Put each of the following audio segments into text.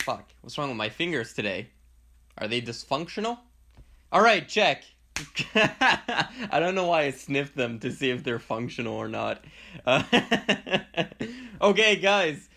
Fuck, what's wrong with my fingers today? Are they dysfunctional? Alright, check. I don't know why I sniffed them to see if they're functional or not. Uh, okay, guys,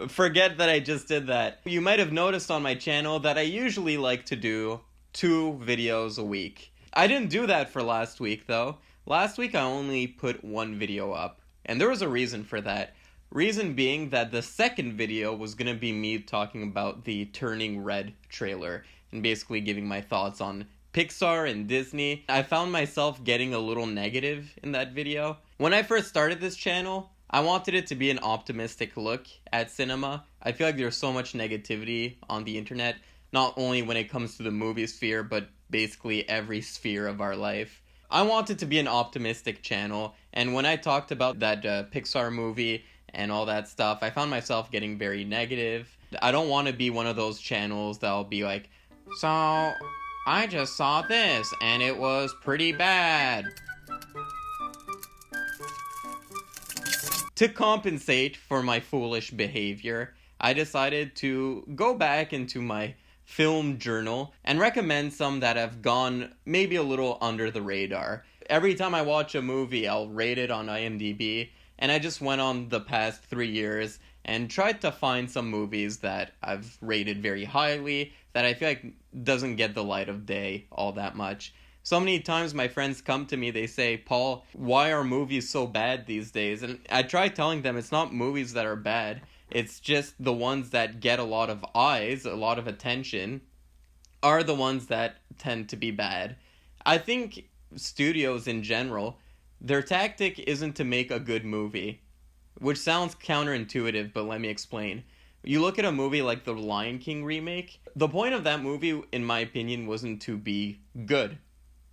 forget that I just did that. You might have noticed on my channel that I usually like to do 2 videos a week. I didn't do that for last week, though. Last week I only put 1 video up, and there was a reason for that. Reason being that the second video was gonna be me talking about the Turning Red trailer and basically giving my thoughts on Pixar and Disney. I found myself getting a little negative in that video. When I first started this channel, I wanted it to be an optimistic look at cinema. I feel like there's so much negativity on the internet, not only when it comes to the movie sphere, but basically every sphere of our life. I wanted to be an optimistic channel, and when I talked about that Pixar movie and all that stuff, I found myself getting very negative. I don't want to be one of those channels that'll be like, so I just saw this and it was pretty bad. To compensate for my foolish behavior, I decided to go back into my film journal and recommend some that have gone maybe a little under the radar. Every time I watch a movie, I'll rate it on IMDb, and I just went on the past 3 years and tried to find some movies that I've rated very highly that I feel like doesn't get the light of day all that much. So many times my friends come to me, they say, Paul, why are movies so bad these days? And I try telling them it's not movies that are bad, it's just the ones that get a lot of eyes, a lot of attention, are the ones that tend to be bad. I think studios in general, their tactic isn't to make a good movie, which sounds counterintuitive, but let me explain. You look at a movie like the Lion King remake, the point of that movie, in my opinion, wasn't to be good.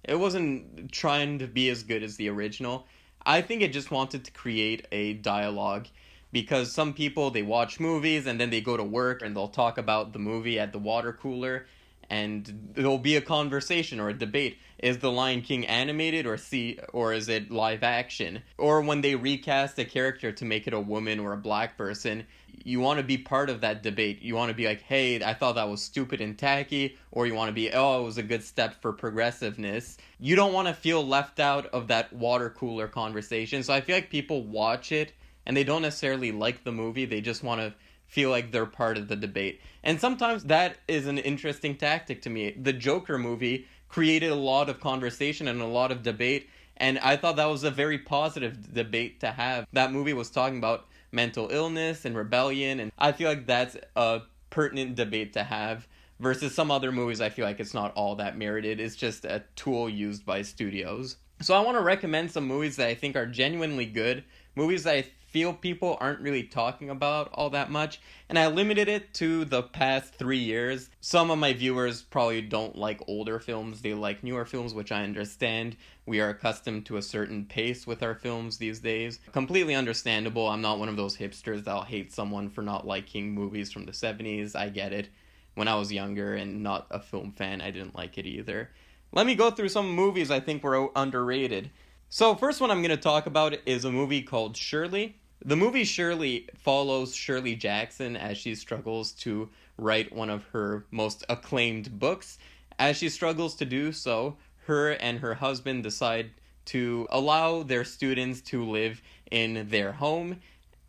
It wasn't trying to be as good as the original. I think it just wanted to create a dialogue, because some people, they watch movies and then they go to work and they'll talk about the movie at the water cooler, and there'll be a conversation or a debate. Is the Lion King animated or is it live action? Or when they recast a character to make it a woman or a black person, you want to be part of that debate. You want to be like, hey, I thought that was stupid and tacky, or you want to be, oh, it was a good step for progressiveness. You don't want to feel left out of that water cooler conversation. So I feel like people watch it and they don't necessarily like the movie, they just want to feel like they're part of the debate. And sometimes that is an interesting tactic to me. The Joker movie created a lot of conversation and a lot of debate, and I thought that was a very positive debate to have. That movie was talking about mental illness and rebellion, and I feel like that's a pertinent debate to have, versus some other movies I feel like it's not all that merited. It's just a tool used by studios. So I want to recommend some movies that I think are genuinely good, movies that I feel people aren't really talking about all that much, and I limited it to the past 3 years. Some of my viewers probably don't like older films, they like newer films, which I understand. We are accustomed to a certain pace with our films these days. Completely understandable. I'm not one of those hipsters that'll hate someone for not liking movies from the 70s. I get it. When I was younger and not a film fan, I didn't like it either. Let me go through some movies I think were underrated. So first one I'm going to talk about is a movie called Shirley. The movie Shirley follows Shirley Jackson as she struggles to write one of her most acclaimed books. As she struggles to do so, her and her husband decide to allow their students to live in their home,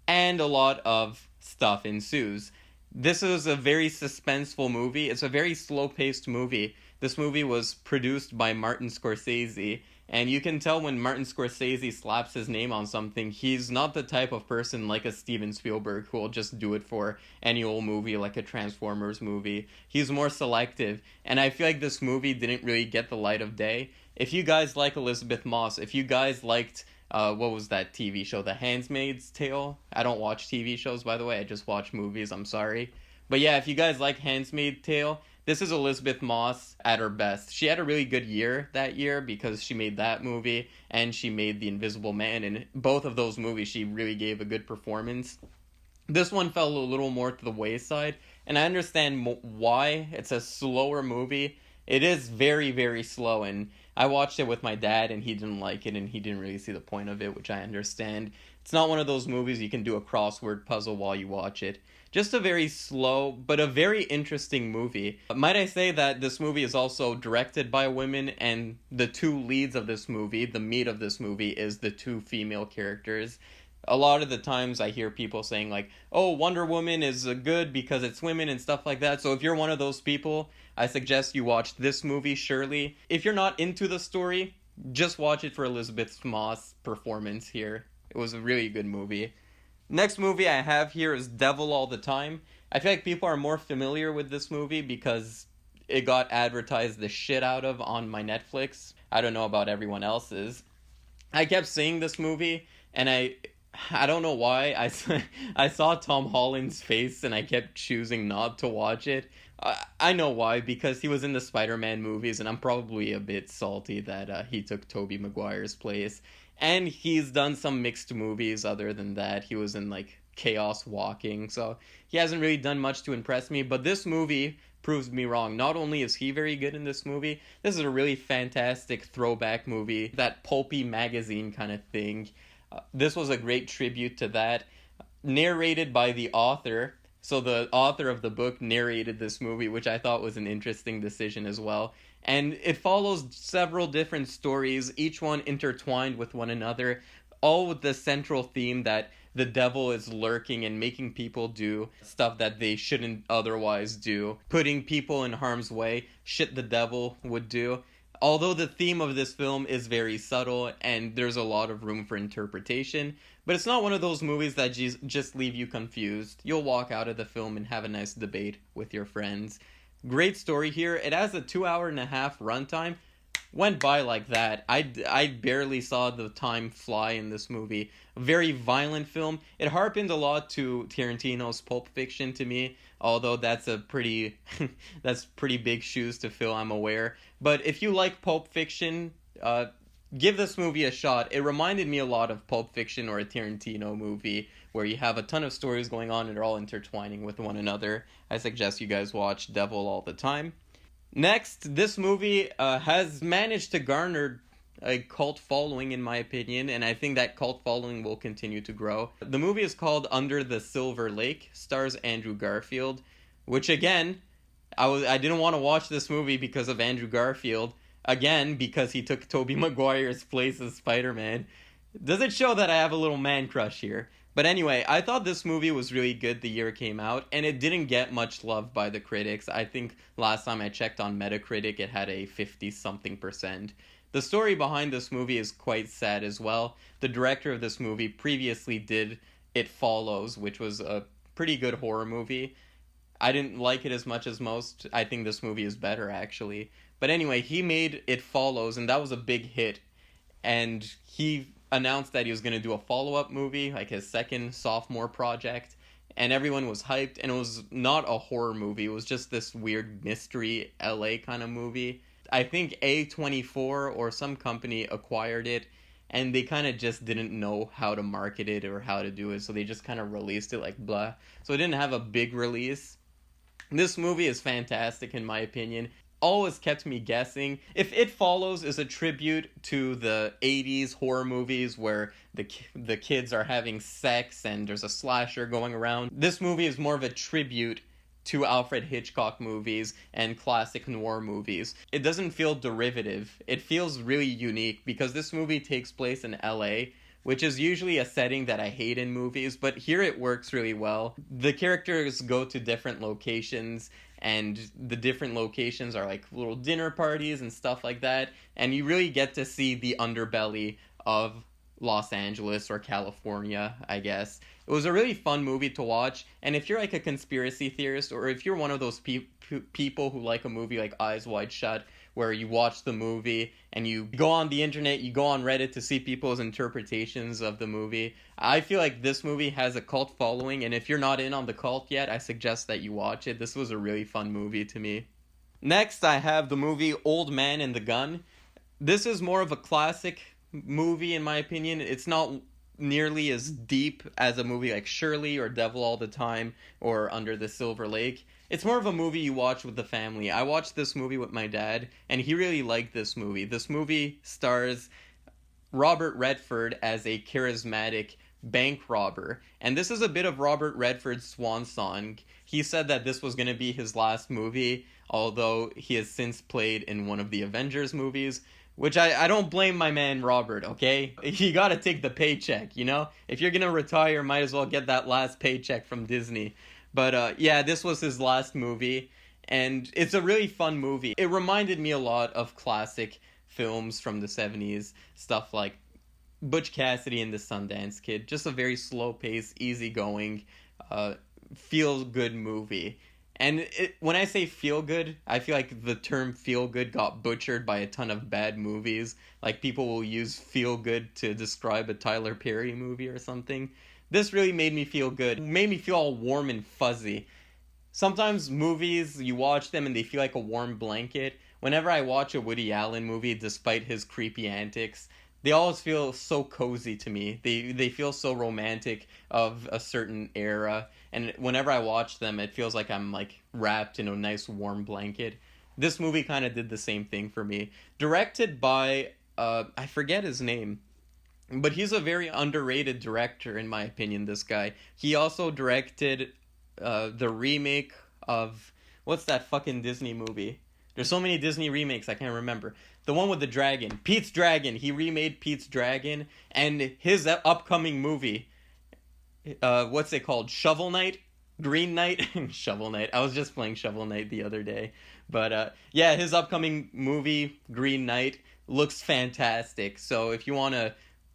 and a lot of stuff ensues. This is a very suspenseful movie. It's a very slow-paced movie. This movie was produced by Martin Scorsese, and you can tell when Martin Scorsese slaps his name on something, he's not the type of person like a Steven Spielberg who will just do it for any old movie like a Transformers movie. He's more selective, and I feel like this movie didn't really get the light of day. If you guys like Elizabeth Moss, if you guys liked, what was that TV show, The Handmaid's Tale? I don't watch TV shows, by the way, I just watch movies, I'm sorry. But yeah, if you guys like Handmaid's Tale, this is Elizabeth Moss at her best. She had a really good year that year because she made that movie and she made The Invisible Man. And both of those movies, she really gave a good performance. This one fell a little more to the wayside, and I understand why. It's a slower movie. It is very, very slow, and I watched it with my dad, and he didn't like it, and he didn't really see the point of it, which I understand. It's not one of those movies you can do a crossword puzzle while you watch it. Just a very slow, but a very interesting movie. Might I say that this movie is also directed by women, and the two leads of this movie, the meat of this movie, is the two female characters. A lot of the times I hear people saying like, oh, Wonder Woman is good because it's women and stuff like that. So if you're one of those people, I suggest you watch this movie, Shirley. If you're not into the story, just watch it for Elizabeth Moss' performance here. It was a really good movie. Next movie I have here is Devil All the Time. I feel like people are more familiar with this movie because it got advertised the shit out of on my Netflix. I don't know about everyone else's. I kept seeing this movie, and I don't know why. I saw Tom Holland's face, and I kept choosing not to watch it. I know why, because he was in the Spider-Man movies, and I'm probably a bit salty that he took Tobey Maguire's place. And he's done some mixed movies other than that. He was in, like, Chaos Walking, so he hasn't really done much to impress me. But this movie proves me wrong. Not only is he very good in this movie, this is a really fantastic throwback movie, that pulpy magazine kind of thing. This was a great tribute to that. Narrated by the author. So the author of the book narrated this movie, which I thought was an interesting decision as well. And it follows several different stories, each one intertwined with one another, all with the central theme that the devil is lurking and making people do stuff that they shouldn't otherwise do, putting people in harm's way, shit the devil would do. Although the theme of this film is very subtle and there's a lot of room for interpretation, but it's not one of those movies that just leave you confused. You'll walk out of the film and have a nice debate with your friends. Great story here. It has a 2.5-hour runtime. Went by like that. I barely saw the time fly in this movie. A very violent film. It harkened a lot to Tarantino's Pulp Fiction to me, although that's a pretty that's pretty big shoes to fill, I'm aware. But if you like Pulp Fiction, give this movie a shot. It reminded me a lot of Pulp Fiction or a Tarantino movie where you have a ton of stories going on and they're all intertwining with one another. I suggest you guys watch Devil All the Time. Next, this movie has managed to garner a cult following, in my opinion, and I think that cult following will continue to grow. The movie is called Under the Silver Lake, stars Andrew Garfield, which again, I didn't want to watch this movie because of Andrew Garfield. Again, because he took Tobey Maguire's place as Spider-Man. Does it show that I have a little man crush here? But anyway, I thought this movie was really good the year it came out, and it didn't get much love by the critics. I think last time I checked on Metacritic, it had a 50-something%. The story behind this movie is quite sad as well. The director of this movie previously did It Follows, which was a pretty good horror movie. I didn't like it as much as most. I think this movie is better, actually. But anyway, he made It Follows, and that was a big hit. And he announced that he was going to do a follow-up movie, like his second sophomore project, and everyone was hyped, and it was not a horror movie, it was just this weird mystery LA kind of movie. I think A24 or some company acquired it, and they kind of just didn't know how to market it or how to do it, so they just kind of released it like blah. So it didn't have a big release. This movie is fantastic in my opinion. Always kept me guessing. If It Follows is a tribute to the 80s horror movies where the kids are having sex and there's a slasher going around, this movie is more of a tribute to Alfred Hitchcock movies and classic noir movies. It doesn't feel derivative. It feels really unique because this movie takes place in LA, which is usually a setting that I hate in movies, but here it works really well. The characters go to different locations, and the different locations are like little dinner parties and stuff like that, and you really get to see the underbelly of Los Angeles or California, I guess. It was a really fun movie to watch, and if you're like a conspiracy theorist, or if you're one of those people who like a movie like Eyes Wide Shut, where you watch the movie and you go on the internet, you go on Reddit to see people's interpretations of the movie, I feel like this movie has a cult following, and if you're not in on the cult yet, I suggest that you watch it. This was a really fun movie to me. Next, I have the movie Old Man and the Gun. This is more of a classic movie, in my opinion. It's not nearly as deep as a movie like Shirley or Devil All the Time or Under the Silver Lake. It's more of a movie you watch with the family. I watched this movie with my dad, and he really liked this movie. This movie stars Robert Redford as a charismatic bank robber. And this is a bit of Robert Redford's swan song. He said that this was going to be his last movie, although he has since played in one of the Avengers movies. Which I don't blame my man Robert, okay? You gotta take the paycheck, you know? If you're gonna retire, might as well get that last paycheck from Disney. But yeah, this was his last movie, and it's a really fun movie. It reminded me a lot of classic films from the 70s, stuff like Butch Cassidy and the Sundance Kid. Just a very slow-paced, easygoing, feel-good movie. And when I say feel good, I feel like the term feel good got butchered by a ton of bad movies. Like people will use feel good to describe a Tyler Perry movie or something. This really made me feel good. It made me feel all warm and fuzzy. Sometimes movies, you watch them and they feel like a warm blanket. Whenever I watch a Woody Allen movie, despite his creepy antics, they always feel so cozy to me. They feel so romantic of a certain era. And whenever I watch them, it feels like I'm like wrapped in a nice warm blanket. This movie kind of did the same thing for me. Directed by, I forget his name, but he's a very underrated director in my opinion, this guy. He also directed the remake of, what's that fucking Disney movie? There's so many Disney remakes, I can't remember. The one with the dragon. Pete's Dragon. He remade Pete's Dragon. And his upcoming movie, what's it called? Shovel Knight? Green Knight? Shovel Knight. I was just playing Shovel Knight the other day. But yeah, his upcoming movie, Green Knight, looks fantastic. So if you want to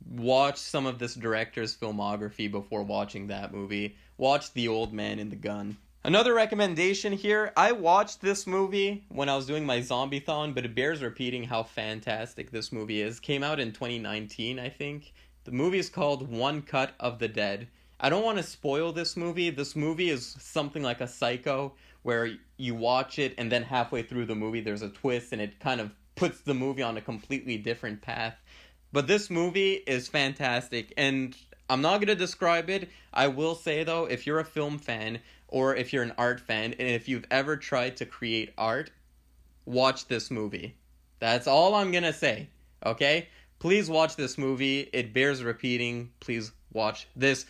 watch some of this director's filmography before watching that movie, watch The Old Man and the Gun. Another recommendation here, I watched this movie when I was doing my Zombie-thon, but it bears repeating how fantastic this movie is. Came out in 2019, I think. The movie is called One Cut of the Dead. I don't want to spoil this movie. This movie is something like a Psycho, where you watch it and then halfway through the movie there's a twist and it kind of puts the movie on a completely different path. But this movie is fantastic, and I'm not going to describe it. I will say, though, if you're a film fan, or if you're an art fan, and if you've ever tried to create art, watch this movie. That's all I'm going to say, okay? Please watch this movie. It bears repeating. Please watch this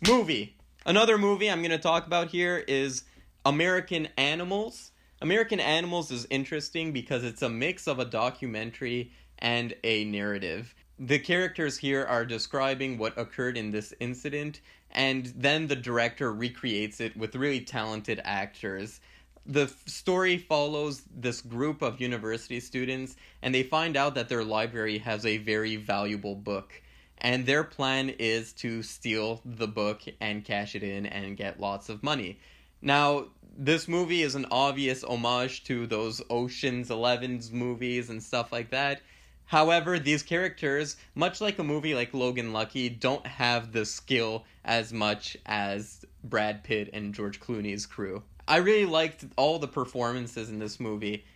movie. Another movie I'm going to talk about here is American Animals. American Animals is interesting because it's a mix of a documentary and a narrative. The characters here are describing what occurred in this incident, and then the director recreates it with really talented actors. The story follows this group of university students, and they find out that their library has a very valuable book. And their plan is to steal the book and cash it in and get lots of money. Now, this movie is an obvious homage to those Ocean's 11's movies and stuff like that. However, these characters, much like a movie like Logan Lucky, don't have the skill as much as Brad Pitt and George Clooney's crew. I really liked all the performances in this movie.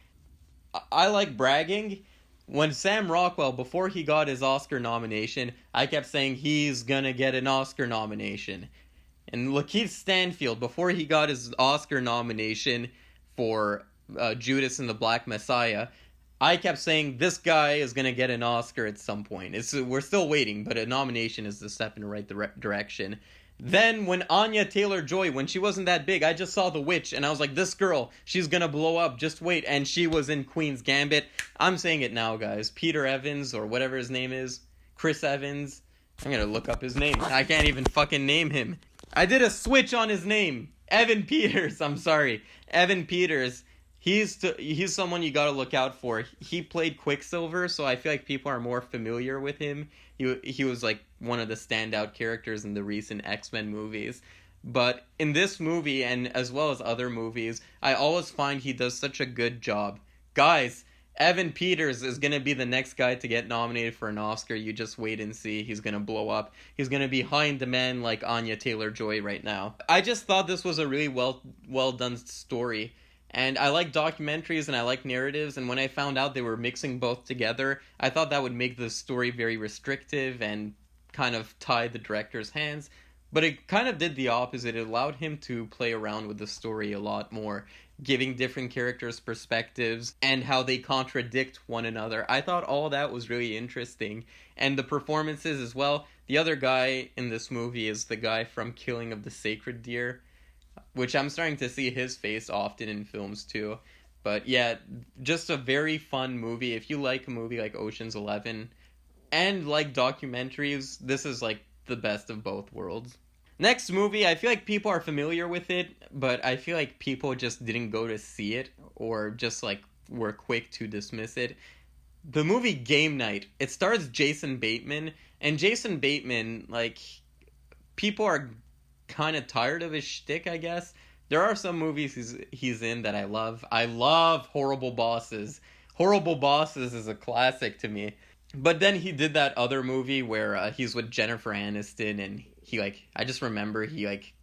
I like bragging. When Sam Rockwell, before he got his Oscar nomination, I kept saying he's gonna get an Oscar nomination. And Lakeith Stanfield, before he got his Oscar nomination for Judas and the Black Messiah, I kept saying this guy is going to get an Oscar at some point. We're still waiting, but a nomination is the step in the right direction. Then when Anya Taylor-Joy, when she wasn't that big, I just saw The Witch, and I was like, this girl, she's going to blow up, just wait. And she was in Queen's Gambit. I'm saying it now, guys. Peter Evans, or whatever his name is, Chris Evans. I'm going to look up his name. I can't even fucking name him. I did a switch on his name. Evan Peters, I'm sorry. Evan Peters. He's someone you gotta look out for. He played Quicksilver, so I feel like people are more familiar with him. He was like one of the standout characters in the recent X-Men movies. But in this movie, and as well as other movies, I always find he does such a good job. Guys, Evan Peters is gonna be the next guy to get nominated for an Oscar. You just wait and see. He's gonna blow up. He's gonna be high in demand like Anya Taylor-Joy right now. I just thought this was a really well done story. And I like documentaries and I like narratives, and when I found out they were mixing both together, I thought that would make the story very restrictive and kind of tie the director's hands. But it kind of did the opposite. It allowed him to play around with the story a lot more, giving different characters perspectives and how they contradict one another. I thought all that was really interesting. And the performances as well, The other guy in this movie is the guy from Killing of the Sacred Deer, which I'm starting to see his face often in films too. But yeah, just a very fun movie. If you like a movie like Ocean's 11 and like documentaries, this is like the best of both worlds. Next movie, I feel like people are familiar with it, but I feel like people just didn't go to see it or just like were quick to dismiss it. The movie Game Night. It stars Jason Bateman, and Jason Bateman, like, people are kind of tired of his shtick, I guess. There are some movies he's in that I love. I love Horrible Bosses. Horrible Bosses is a classic to me. But then he did that other movie where he's with Jennifer Aniston, and he, like, I just remember he, like,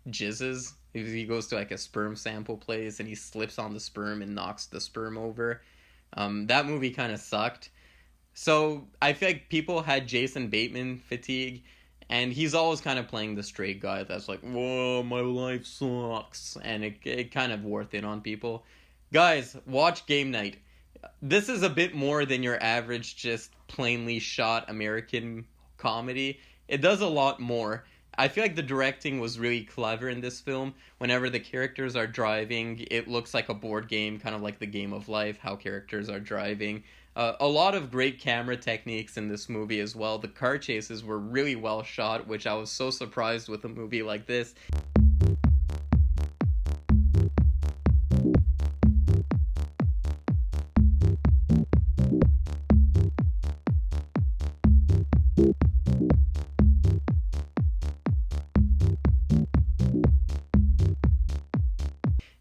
jizzes. He goes to, like, a sperm sample place, and he slips on the sperm and knocks the sperm over. That movie kind of sucked. So I feel like people had Jason Bateman fatigue, and he's always kind of playing the straight guy that's like, whoa, my life sucks, and it kind of wore thin on people. Guys, watch Game Night. This is a bit more than your average just plainly shot American comedy. It does a lot more. I feel like the directing was really clever in this film. Whenever the characters are driving, it looks like a board game, kind of like the Game of Life, how characters are driving. A lot of great camera techniques in this movie as well. The car chases were really well shot, which I was so surprised with a movie like this.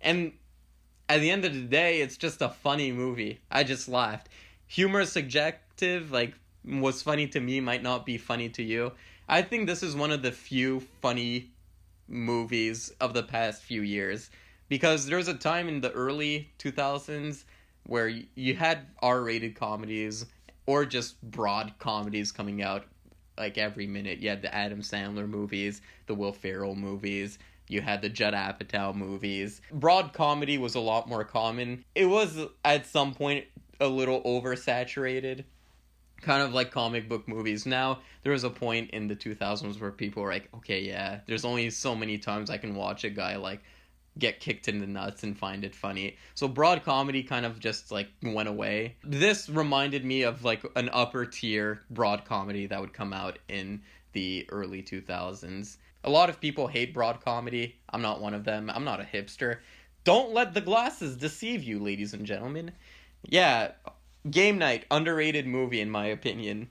And at the end of the day, it's just a funny movie. I just laughed. Humor is subjective, like, what's funny to me might not be funny to you. I think this is one of the few funny movies of the past few years. Because there was a time in the early 2000s where you had R-rated comedies or just broad comedies coming out like every minute. You had the Adam Sandler movies, the Will Ferrell movies, you had the Judd Apatow movies. Broad comedy was a lot more common. It was, at some point, a little oversaturated. Kind of like comic book movies. Now, there was a point in the 2000s where people were like, okay, yeah, there's only so many times I can watch a guy, like, get kicked in the nuts and find it funny. So broad comedy kind of just, like, went away. This reminded me of, like, an upper tier broad comedy that would come out in the early 2000s. A lot of people hate broad comedy. I'm not one of them. I'm not a hipster. Don't let the glasses deceive you, ladies and gentlemen. Yeah, Game Night, underrated movie in my opinion.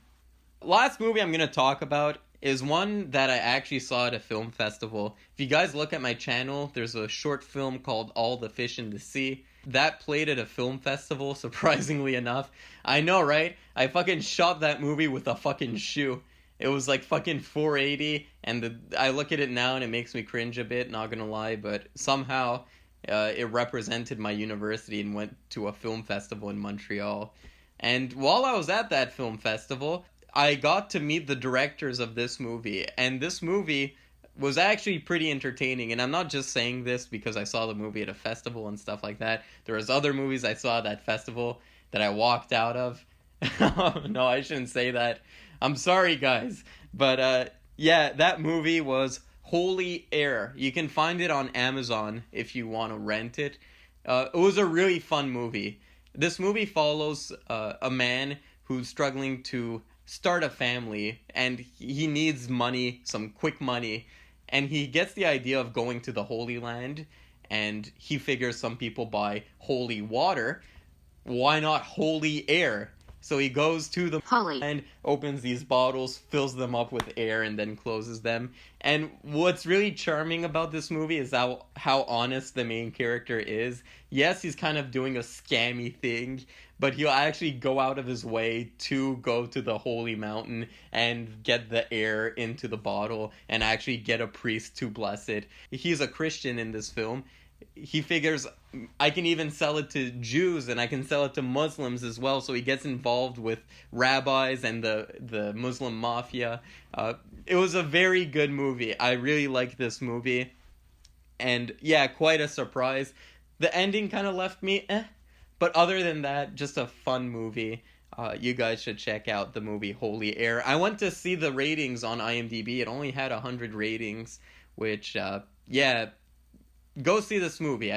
Last movie I'm going to talk about is one that I actually saw at a film festival. If you guys look at my channel, there's a short film called All the Fish in the Sea. That played at a film festival, surprisingly enough. I know, right? I fucking shot that movie with a fucking shoe. It was like fucking 480, and I look at it now and it makes me cringe a bit, not gonna lie, but somehow it represented my university and went to a film festival in Montreal. And while I was at that film festival, I got to meet the directors of this movie, and this movie was actually pretty entertaining. And I'm not just saying this because I saw the movie at a festival and stuff like that. There was other movies I saw at that festival that I walked out of. No, I shouldn't say that. I'm sorry, guys. But yeah, that movie was Holy Air. You can find it on Amazon if you want to rent it. It was a really fun movie. This movie follows a man who's struggling to start a family, and he needs money, some quick money, and he gets the idea of going to the Holy Land, and he figures some people buy holy water. Why not holy air? So he goes to the and opens these bottles, fills them up with air, and then closes them. And what's really charming about this movie is how honest the main character is. Yes, he's kind of doing a scammy thing, but he'll actually go out of his way to go to the holy mountain and get the air into the bottle and actually get a priest to bless it. He's a Christian in this film. He figures, I can even sell it to Jews and I can sell it to Muslims as well. So he gets involved with rabbis and the Muslim mafia. It was a very good movie. I really liked this movie. And yeah, quite a surprise. The ending kind of left me but other than that, just a fun movie. You guys should check out the movie Holy Air. I went to see the ratings on IMDb. It only had 100 ratings, which, yeah, go see this movie.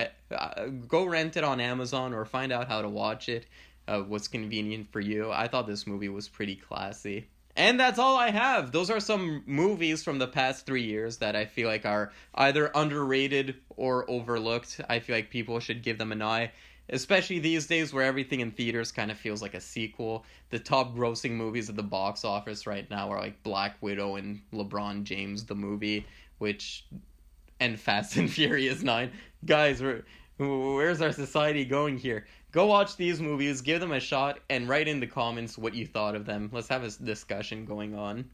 Go rent it on Amazon or find out how to watch it. What's convenient for you. I thought this movie was pretty classy. And that's all I have. Those are some movies from the past 3 years that I feel like are either underrated or overlooked. I feel like people should give them an eye, especially these days where everything in theaters kind of feels like a sequel. The top grossing movies at the box office right now are like Black Widow and LeBron James the movie, which and Fast and Furious 9. Guys, where's our society going here? Go watch these movies, give them a shot, and write in the comments what you thought of them. Let's have a discussion going on.